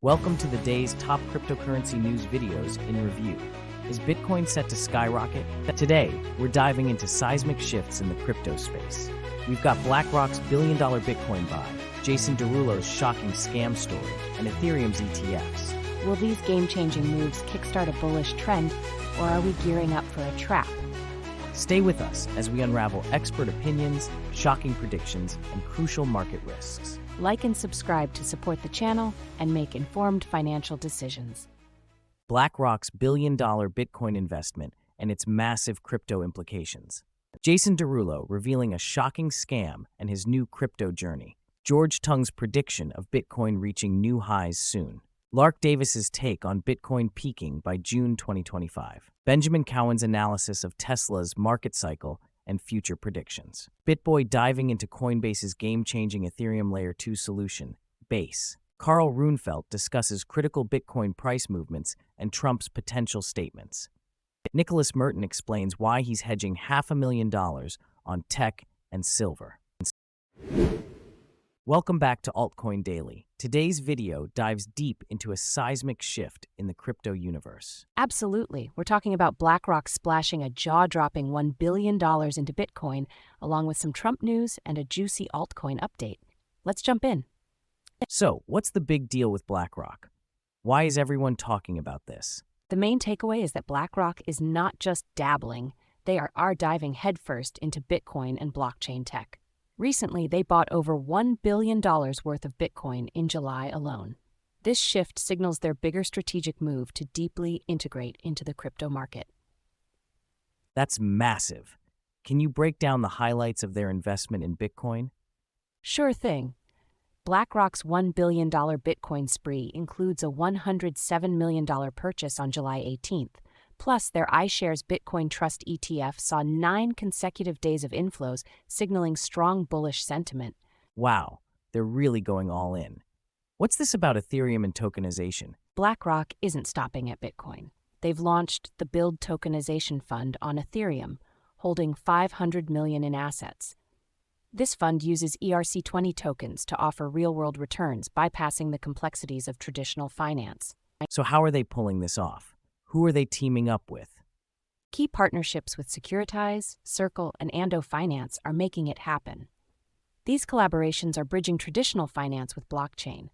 Welcome to the day's top cryptocurrency news videos in review. Is Bitcoin set to skyrocket? Today, we're diving into seismic shifts in the crypto space. We've got BlackRock's billion-dollar Bitcoin buy, Jason Derulo's shocking scam story, and Ethereum's ETFs. Will these game-changing moves kickstart a bullish trend, or are we gearing up for a trap? Stay with us as we unravel expert opinions, shocking predictions, and crucial market risks. Like and subscribe to support the channel and make informed financial decisions. BlackRock's billion-dollar Bitcoin investment and its massive crypto implications. Jason Derulo revealing a shocking scam and his new crypto journey. George Tung's prediction of Bitcoin reaching new highs soon. Lark Davis's take on Bitcoin peaking by June 2025. Benjamin Cowen's analysis of Tesla's market cycle and future predictions. BitBoy diving into Coinbase's game-changing Ethereum Layer 2 solution, Base. Carl Runefelt discusses critical Bitcoin price movements and Trump's potential statements. Nicholas Merton explains why he's hedging $500,000 on tech and silver. Welcome back to Altcoin Daily. Today's video dives deep into a seismic shift in the crypto universe. Absolutely. We're talking about BlackRock splashing a jaw-dropping $1 billion into Bitcoin, along with some Trump news and a juicy altcoin update. Let's jump in. So, what's the big deal with BlackRock? Why is everyone talking about this? The main takeaway is that BlackRock is not just dabbling, they are diving headfirst into Bitcoin and blockchain tech. Recently, they bought over $1 billion worth of Bitcoin in July alone. This shift signals their bigger strategic move to deeply integrate into the crypto market. That's massive. Can you break down the highlights of their investment in Bitcoin? Sure thing. BlackRock's $1 billion Bitcoin spree includes a $107 million purchase on July 18th. Plus, their iShares Bitcoin Trust ETF saw 9 consecutive days of inflows, signaling strong bullish sentiment. Wow, they're really going all in. What's this about Ethereum and tokenization? BlackRock isn't stopping at Bitcoin. They've launched the Build Tokenization Fund on Ethereum, holding $500 million in assets. This fund uses ERC-20 tokens to offer real-world returns, bypassing the complexities of traditional finance. So how are they pulling this off? Who are they teaming up with? Key partnerships with Securitize, Circle, and Ando Finance are making it happen. These collaborations are bridging traditional finance with blockchain,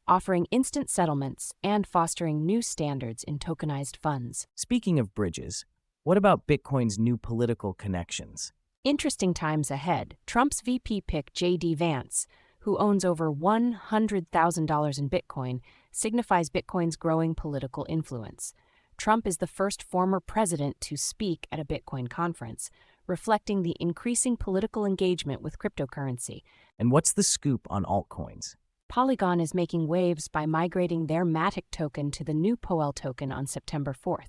offering instant settlements and fostering new standards in tokenized funds. Speaking of bridges, what about Bitcoin's new political connections? Interesting times ahead. Trump's VP pick J.D. Vance, who owns over $100,000 in Bitcoin, signifies Bitcoin's growing political influence. Trump is the first former president to speak at a Bitcoin conference, reflecting the increasing political engagement with cryptocurrency. And what's the scoop on altcoins? Polygon is making waves by migrating their Matic token to the new POL token on September 4th.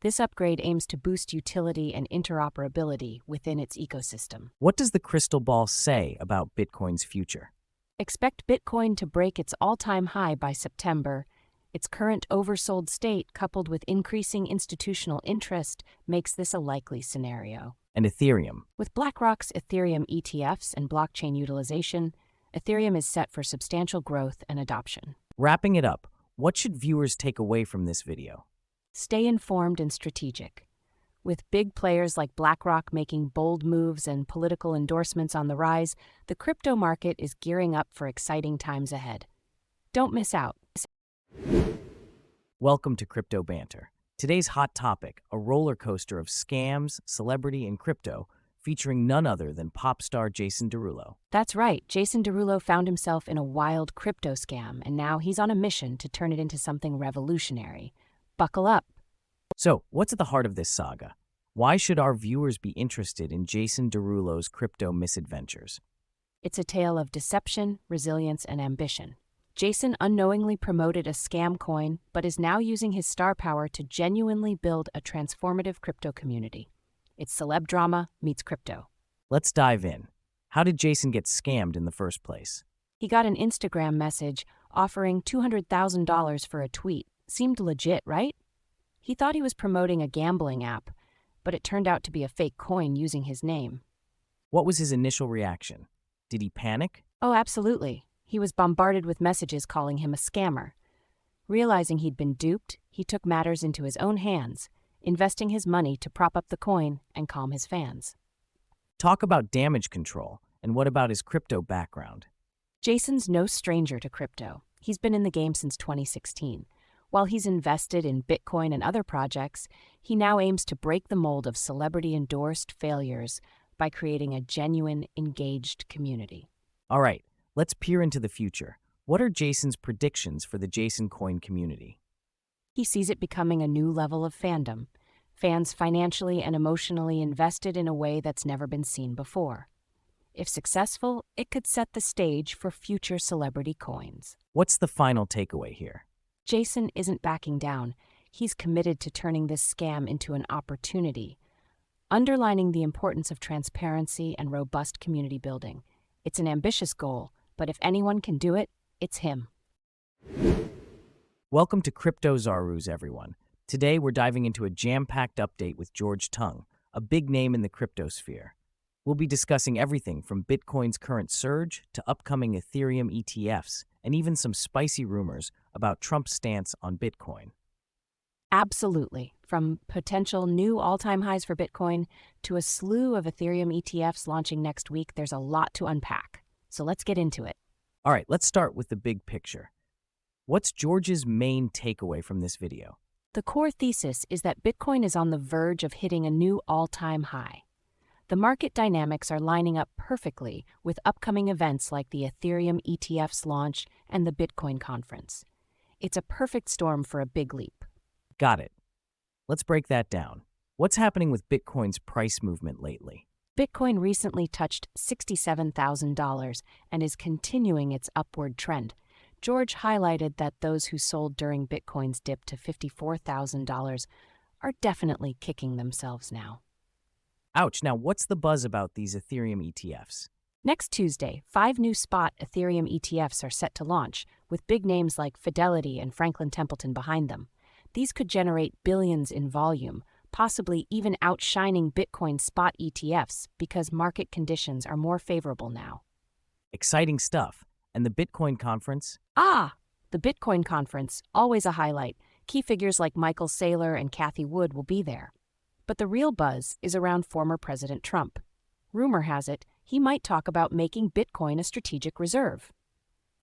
This upgrade aims to boost utility and interoperability within its ecosystem. What does the crystal ball say about Bitcoin's future? Expect Bitcoin to break its all-time high by September. Its current oversold state, coupled with increasing institutional interest, makes this a likely scenario. And Ethereum? With BlackRock's Ethereum ETFs and blockchain utilization, Ethereum is set for substantial growth and adoption. Wrapping it up, what should viewers take away from this video? Stay informed and strategic. With big players like BlackRock making bold moves and political endorsements on the rise, the crypto market is gearing up for exciting times ahead. Don't miss out. Welcome to Crypto Banter. Today's hot topic, a roller coaster of scams, celebrity, and crypto, featuring none other than pop star Jason Derulo. That's right, Jason Derulo found himself in a wild crypto scam, and now he's on a mission to turn it into something revolutionary. Buckle up. So, what's at the heart of this saga? Why should our viewers be interested in Jason Derulo's crypto misadventures? It's a tale of deception, resilience, and ambition. Jason unknowingly promoted a scam coin, but is now using his star power to genuinely build a transformative crypto community. It's celeb drama meets crypto. Let's dive in. How did Jason get scammed in the first place? He got an Instagram message offering $200,000 for a tweet. Seemed legit, right? He thought he was promoting a gambling app, but it turned out to be a fake coin using his name. What was his initial reaction? Did he panic? Oh, absolutely. He was bombarded with messages calling him a scammer. Realizing he'd been duped, he took matters into his own hands, investing his money to prop up the coin and calm his fans. Talk about damage control, and what about his crypto background? Jason's no stranger to crypto. He's been in the game since 2016. While he's invested in Bitcoin and other projects, he now aims to break the mold of celebrity-endorsed failures by creating a genuine, engaged community. All right, let's peer into the future. What are Jason's predictions for the Jason Coin community? He sees it becoming a new level of fandom, fans financially and emotionally invested in a way that's never been seen before. If successful, it could set the stage for future celebrity coins. What's the final takeaway here? Jason isn't backing down. He's committed to turning this scam into an opportunity, underlining the importance of transparency and robust community building. It's an ambitious goal, but if anyone can do it, it's him. Welcome to CryptosRUs, everyone. Today, we're diving into a jam-packed update with George Tung, a big name in the cryptosphere. We'll be discussing everything from Bitcoin's current surge to upcoming Ethereum ETFs, and even some spicy rumors about Trump's stance on Bitcoin. Absolutely. From potential new all-time highs for Bitcoin to a slew of Ethereum ETFs launching next week, there's a lot to unpack. So let's get into it. All right, let's start with the big picture. What's George's main takeaway from this video? The core thesis is that Bitcoin is on the verge of hitting a new all-time high. The market dynamics are lining up perfectly with upcoming events like the Ethereum ETF's launch and the Bitcoin conference. It's a perfect storm for a big leap. Got it. Let's break that down. What's happening with Bitcoin's price movement lately? Bitcoin recently touched $67,000 and is continuing its upward trend. George highlighted that those who sold during Bitcoin's dip to $54,000 are definitely kicking themselves now. Ouch, now what's the buzz about these Ethereum ETFs? Next Tuesday, 5 new spot Ethereum ETFs are set to launch, with big names like Fidelity and Franklin Templeton behind them. These could generate billions in volume, possibly even outshining Bitcoin spot ETFs because market conditions are more favorable now. Exciting stuff. And the Bitcoin conference? The Bitcoin conference, always a highlight. Key figures like Michael Saylor and Cathie Wood will be there. But the real buzz is around former President Trump. Rumor has it, he might talk about making Bitcoin a strategic reserve.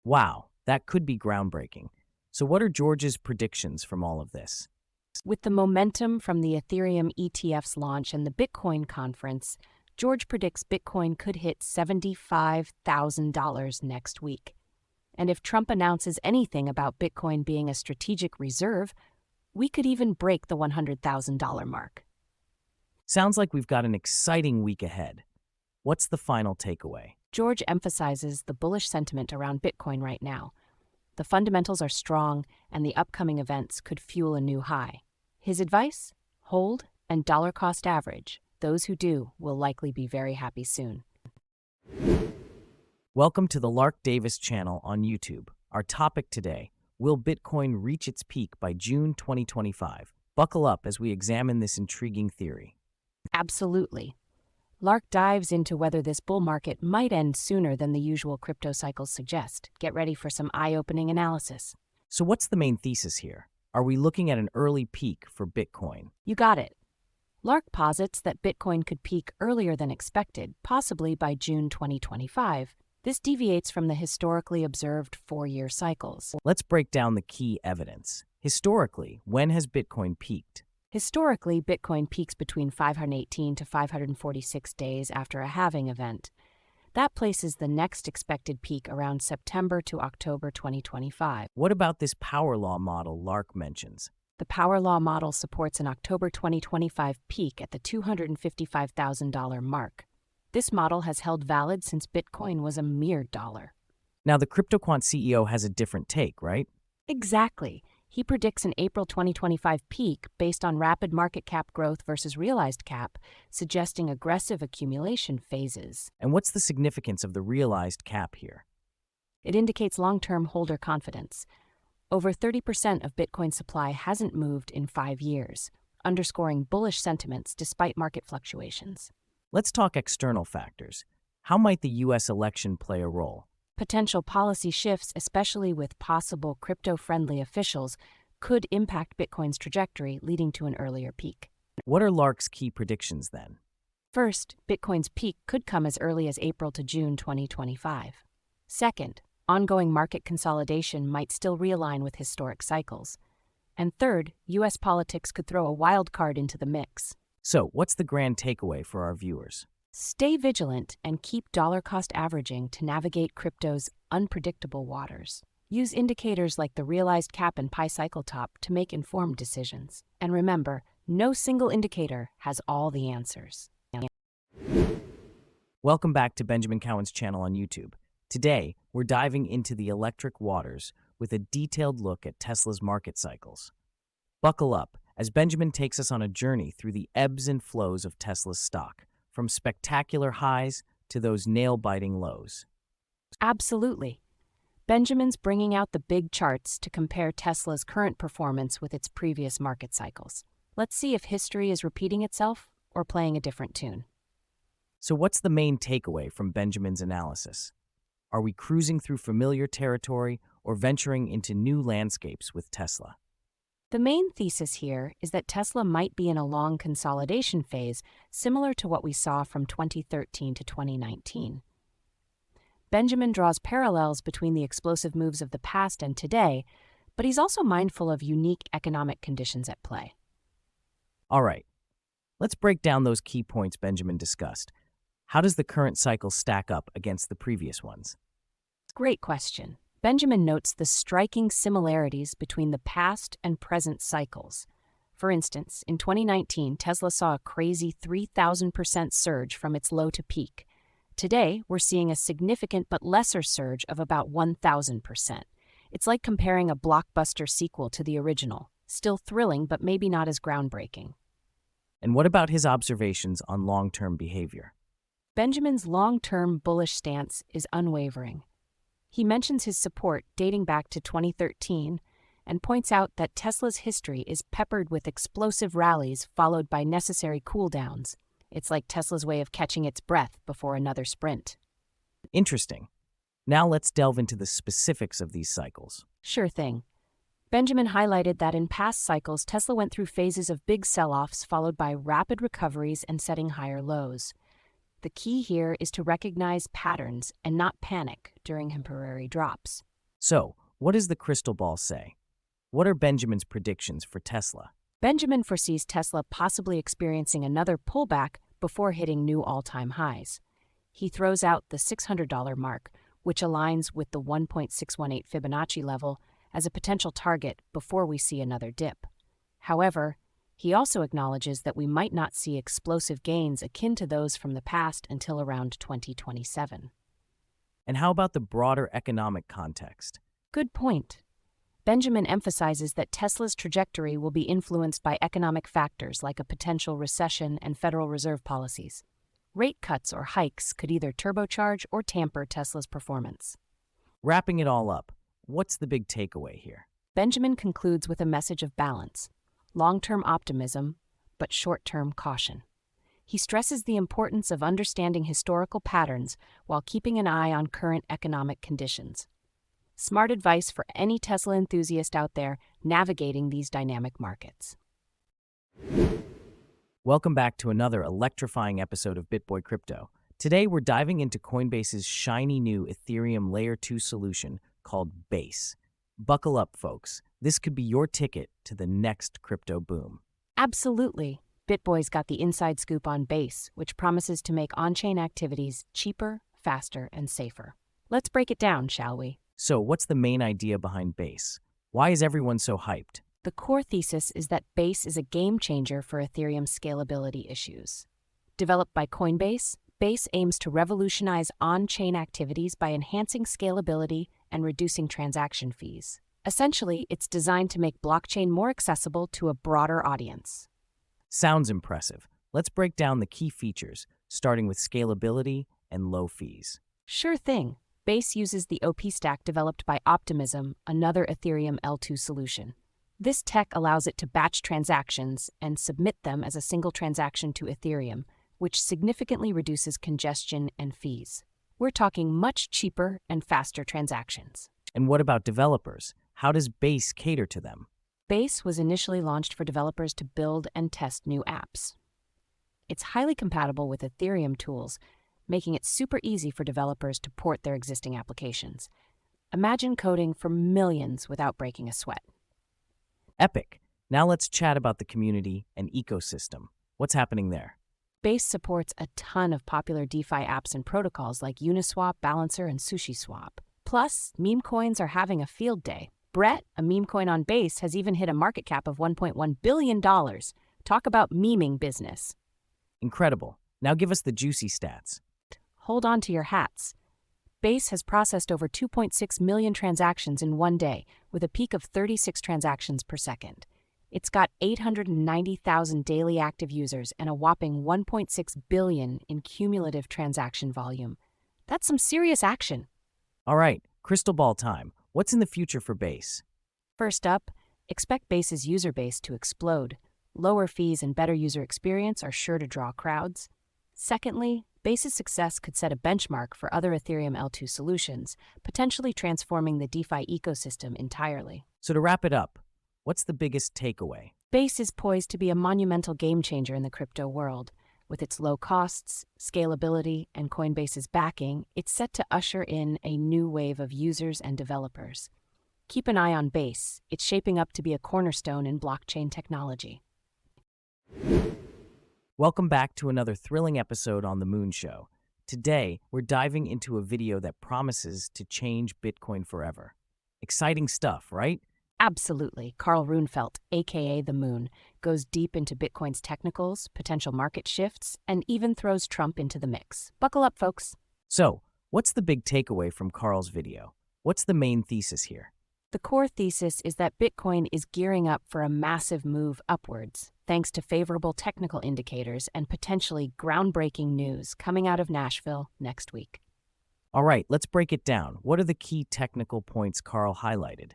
Wow, that could be groundbreaking. So what are George's predictions from all of this? With the momentum from the Ethereum ETF's launch and the Bitcoin conference, George predicts Bitcoin could hit $75,000 next week. And if Trump announces anything about Bitcoin being a strategic reserve, we could even break the $100,000 mark. Sounds like we've got an exciting week ahead. What's the final takeaway? George emphasizes the bullish sentiment around Bitcoin right now. The fundamentals are strong, and the upcoming events could fuel a new high. His advice? Hold and dollar cost average. Those who do will likely be very happy soon. Welcome to the Lark Davis channel on YouTube. Our topic today, will Bitcoin reach its peak by June 2025? Buckle up as we examine this intriguing theory. Absolutely. Lark dives into whether this bull market might end sooner than the usual crypto cycles suggest. Get ready for some eye-opening analysis. So what's the main thesis here? Are we looking at an early peak for Bitcoin? You got it. Lark posits that Bitcoin could peak earlier than expected, possibly by June 2025. This deviates from the historically observed 4-year cycles. Let's break down the key evidence. Historically, when has Bitcoin peaked? Historically, Bitcoin peaks between 518 to 546 days after a halving event. That places the next expected peak around September to October 2025. What about this power law model Lark mentions? The power law model supports an October 2025 peak at the $255,000 mark. This model has held valid since Bitcoin was a mere dollar. Now, the CryptoQuant CEO has a different take, right? Exactly. He predicts an April 2025 peak based on rapid market cap growth versus realized cap, suggesting aggressive accumulation phases. And what's the significance of the realized cap here? It indicates long-term holder confidence. Over 30% of Bitcoin supply hasn't moved in 5 years, underscoring bullish sentiments despite market fluctuations. Let's talk external factors. How might the U.S. election play a role? Potential policy shifts, especially with possible crypto-friendly officials, could impact Bitcoin's trajectory, leading to an earlier peak. What are Lark's key predictions then? First, Bitcoin's peak could come as early as April to June 2025. Second, ongoing market consolidation might still realign with historic cycles. And third, U.S. politics could throw a wild card into the mix. So, what's the grand takeaway for our viewers? Stay vigilant and keep dollar-cost averaging to navigate crypto's unpredictable waters. Use indicators like the realized cap and pi cycle top to make informed decisions. And remember, no single indicator has all the answers. Welcome back to Benjamin Cowen's channel on YouTube. Today, we're diving into the electric waters with a detailed look at Tesla's market cycles. Buckle up as Benjamin takes us on a journey through the ebbs and flows of Tesla's stock, from spectacular highs to those nail-biting lows. Absolutely. Benjamin's bringing out the big charts to compare Tesla's current performance with its previous market cycles. Let's see if history is repeating itself or playing a different tune. So what's the main takeaway from Benjamin's analysis? Are we cruising through familiar territory or venturing into new landscapes with Tesla? The main thesis here is that Tesla might be in a long consolidation phase, similar to what we saw from 2013 to 2019. Benjamin draws parallels between the explosive moves of the past and today, but he's also mindful of unique economic conditions at play. All right, let's break down those key points Benjamin discussed. How does the current cycle stack up against the previous ones? Great question. Benjamin notes the striking similarities between the past and present cycles. For instance, in 2019, Tesla saw a crazy 3,000% surge from its low to peak. Today, we're seeing a significant but lesser surge of about 1,000%. It's like comparing a blockbuster sequel to the original. Still thrilling, but maybe not as groundbreaking. And what about his observations on long-term behavior? Benjamin's long-term bullish stance is unwavering. He mentions his support dating back to 2013 and points out that Tesla's history is peppered with explosive rallies followed by necessary cooldowns. It's like Tesla's way of catching its breath before another sprint. Interesting. Now let's delve into the specifics of these cycles. Sure thing. Benjamin highlighted that in past cycles, Tesla went through phases of big sell-offs followed by rapid recoveries and setting higher lows. The key here is to recognize patterns and not panic during temporary drops. So, what does the crystal ball say? What are Benjamin's predictions for Tesla? Benjamin foresees Tesla possibly experiencing another pullback before hitting new all-time highs. He throws out the $600 mark, which aligns with the 1.618 Fibonacci level, as a potential target before we see another dip. However, he also acknowledges that we might not see explosive gains akin to those from the past until around 2027. And how about the broader economic context? Good point. Benjamin emphasizes that Tesla's trajectory will be influenced by economic factors like a potential recession and Federal Reserve policies. Rate cuts or hikes could either turbocharge or tamper Tesla's performance. Wrapping it all up, what's the big takeaway here? Benjamin concludes with a message of balance. Long-term optimism, but short-term caution. He stresses the importance of understanding historical patterns while keeping an eye on current economic conditions. Smart advice for any Tesla enthusiast out there navigating these dynamic markets. Welcome back to another electrifying episode of BitBoy Crypto. Today we're diving into Coinbase's shiny new Ethereum Layer 2 solution called Base. Buckle up, folks. This could be your ticket to the next crypto boom. Absolutely. BitBoy's got the inside scoop on Base, which promises to make on-chain activities cheaper, faster, and safer. Let's break it down, shall we? So, what's the main idea behind Base? Why is everyone so hyped? The core thesis is that Base is a game changer for Ethereum's scalability issues. Developed by Coinbase, Base aims to revolutionize on-chain activities by enhancing scalability and reducing transaction fees. Essentially, it's designed to make blockchain more accessible to a broader audience. Sounds impressive. Let's break down the key features, starting with scalability and low fees. Sure thing. Base uses the OP stack developed by Optimism, another Ethereum L2 solution. This tech allows it to batch transactions and submit them as a single transaction to Ethereum, which significantly reduces congestion and fees. We're talking much cheaper and faster transactions. And what about developers? How does Base cater to them? Base was initially launched for developers to build and test new apps. It's highly compatible with Ethereum tools, making it super easy for developers to port their existing applications. Imagine coding for millions without breaking a sweat. Epic. Now let's chat about the community and ecosystem. What's happening there? Base supports a ton of popular DeFi apps and protocols like Uniswap, Balancer, and SushiSwap. Plus, meme coins are having a field day. Brett, a meme coin on Base, has even hit a market cap of $1.1 billion. Talk about memeing business. Incredible. Now give us the juicy stats. Hold on to your hats. Base has processed over 2.6 million transactions in one day, with a peak of 36 transactions per second. It's got 890,000 daily active users and a whopping 1.6 billion in cumulative transaction volume. That's some serious action. All right, crystal ball time. What's in the future for Base? First up, expect Base's user base to explode. Lower fees and better user experience are sure to draw crowds. Secondly, Base's success could set a benchmark for other Ethereum L2 solutions, potentially transforming the DeFi ecosystem entirely. So to wrap it up, what's the biggest takeaway? Base is poised to be a monumental game changer in the crypto world. With its low costs, scalability, and Coinbase's backing, it's set to usher in a new wave of users and developers. Keep an eye on Base. It's shaping up to be a cornerstone in blockchain technology. Welcome back to another thrilling episode on The Moon Show. Today, we're diving into a video that promises to change Bitcoin forever. Exciting stuff, right? Absolutely. Carl Runefelt, aka The Moon, goes deep into Bitcoin's technicals, potential market shifts, and even throws Trump into the mix. Buckle up, folks. So, what's the big takeaway from Carl's video? What's the main thesis here? The core thesis is that Bitcoin is gearing up for a massive move upwards, thanks to favorable technical indicators and potentially groundbreaking news coming out of Nashville next week. All right, let's break it down. What are the key technical points Carl highlighted?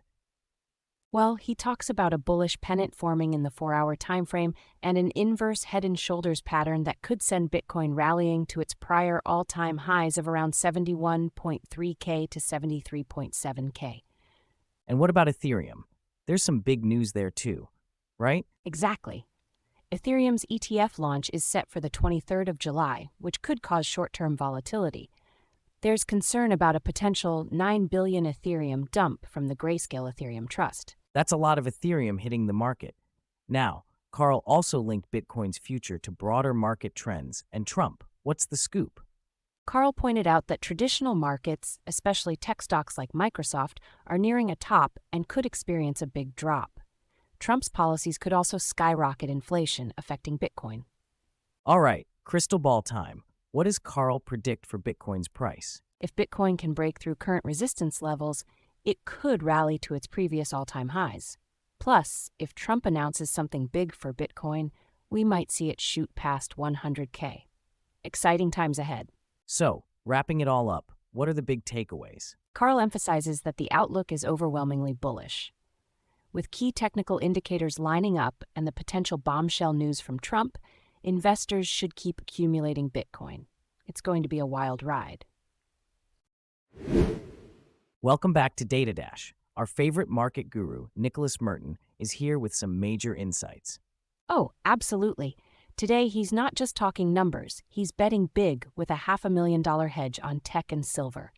Well, he talks about a bullish pennant forming in the 4-hour timeframe and an inverse head and shoulders pattern that could send Bitcoin rallying to its prior all-time highs of around 71.3K to 73.7K. And what about Ethereum? There's some big news there too, right? Exactly. Ethereum's ETF launch is set for the 23rd of July, which could cause short-term volatility. There's concern about a potential 9 billion Ethereum dump from the Grayscale Ethereum Trust. That's a lot of Ethereum hitting the market. Now, Carl also linked Bitcoin's future to broader market trends and Trump. What's the scoop? Carl pointed out that traditional markets, especially tech stocks like Microsoft, are nearing a top and could experience a big drop. Trump's policies could also skyrocket inflation, affecting Bitcoin. All right, crystal ball time. What does Carl predict for Bitcoin's price? If Bitcoin can break through current resistance levels, it could rally to its previous all-time highs. Plus, if Trump announces something big for Bitcoin, we might see it shoot past 100K. Exciting times ahead. So, wrapping it all up, what are the big takeaways? Carl emphasizes that the outlook is overwhelmingly bullish. With key technical indicators lining up and the potential bombshell news from Trump, investors should keep accumulating Bitcoin. It's going to be a wild ride. Welcome back to DataDash. Our favorite market guru, Nicholas Merton, is here with some major insights. Oh, absolutely. Today, he's not just talking numbers, he's betting big with a $500,000 hedge on tech and silver.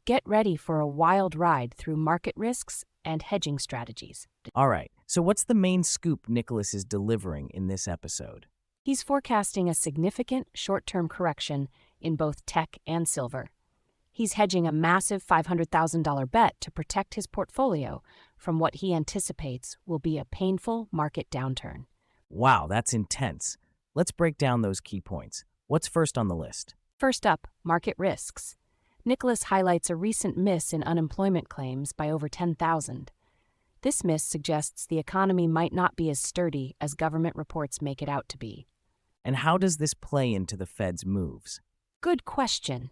Get ready for a wild ride through market risks and hedging strategies. All right, so what's the main scoop Nicholas is delivering in this episode? He's forecasting a significant short-term correction in both tech and silver. He's hedging a massive $500,000 bet to protect his portfolio from what he anticipates will be a painful market downturn. Wow, that's intense. Let's break down those key points. What's first on the list? First up, market risks. Nicholas highlights a recent miss in unemployment claims by over 10,000. This miss suggests the economy might not be as sturdy as government reports make it out to be. And how does this play into the Fed's moves? Good question.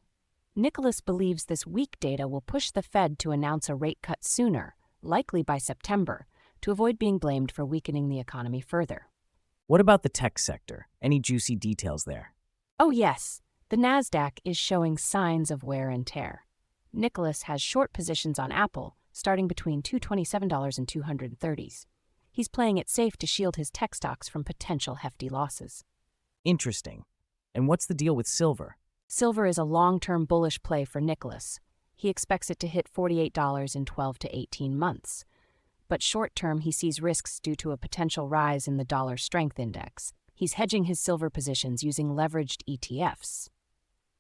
Nicholas believes this weak data will push the Fed to announce a rate cut sooner, likely by September, to avoid being blamed for weakening the economy further. What about the tech sector? Any juicy details there? Oh yes, The Nasdaq is showing signs of wear and tear. Nicholas has short positions on Apple, starting between $227 and $230. He's playing it safe to shield his tech stocks from potential hefty losses. Interesting. And what's the deal with silver? Silver is a long-term bullish play for Nicholas. He expects it to hit $48 in 12 to 18 months. But short-term, he sees risks due to a potential rise in the dollar strength index. He's hedging his silver positions using leveraged ETFs.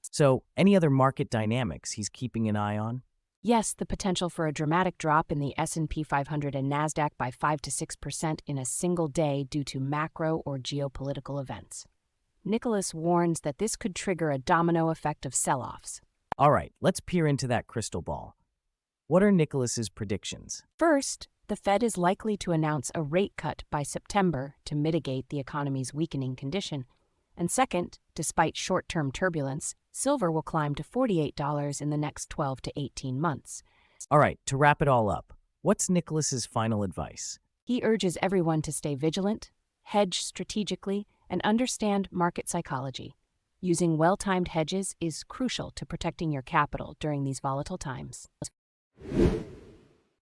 So, any other market dynamics he's keeping an eye on? Yes, the potential for a dramatic drop in the S&P 500 and Nasdaq by 5 to 6% in a single day due to macro or geopolitical events. Nicholas warns that this could trigger a domino effect of sell-offs. All right, let's peer into that crystal ball. What are Nicholas's predictions? First, the Fed is likely to announce a rate cut by September to mitigate the economy's weakening condition. And second, despite short-term turbulence, silver will climb to $48 in the next 12 to 18 months. All right, to wrap it all up, what's Nicholas's final advice? He urges everyone to stay vigilant, hedge strategically, and understand market psychology. Using well-timed hedges is crucial to protecting your capital during these volatile times.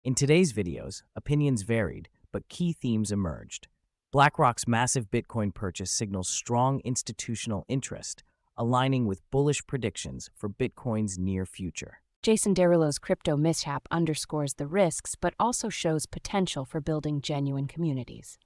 In today's videos, opinions varied, but key themes emerged. BlackRock's massive Bitcoin purchase signals strong institutional interest, aligning with bullish predictions for Bitcoin's near future. Jason Derulo's crypto mishap underscores the risks but also shows potential for building genuine communities.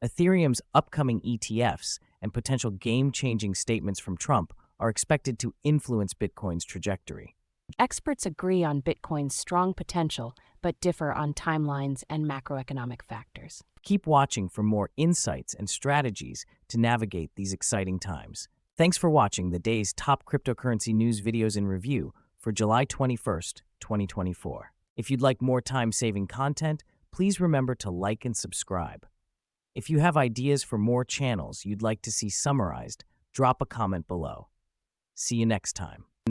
Ethereum's upcoming ETFs and potential game-changing statements from Trump are expected to influence Bitcoin's trajectory. Experts agree on Bitcoin's strong potential but differ on timelines and macroeconomic factors. Keep watching for more insights and strategies to navigate these exciting times. Thanks for watching the day's top cryptocurrency news videos in review for July 21st, 2024. If you'd like more time-saving content, please remember to like and subscribe. If you have ideas for more channels you'd like to see summarized, drop a comment below. See you next time.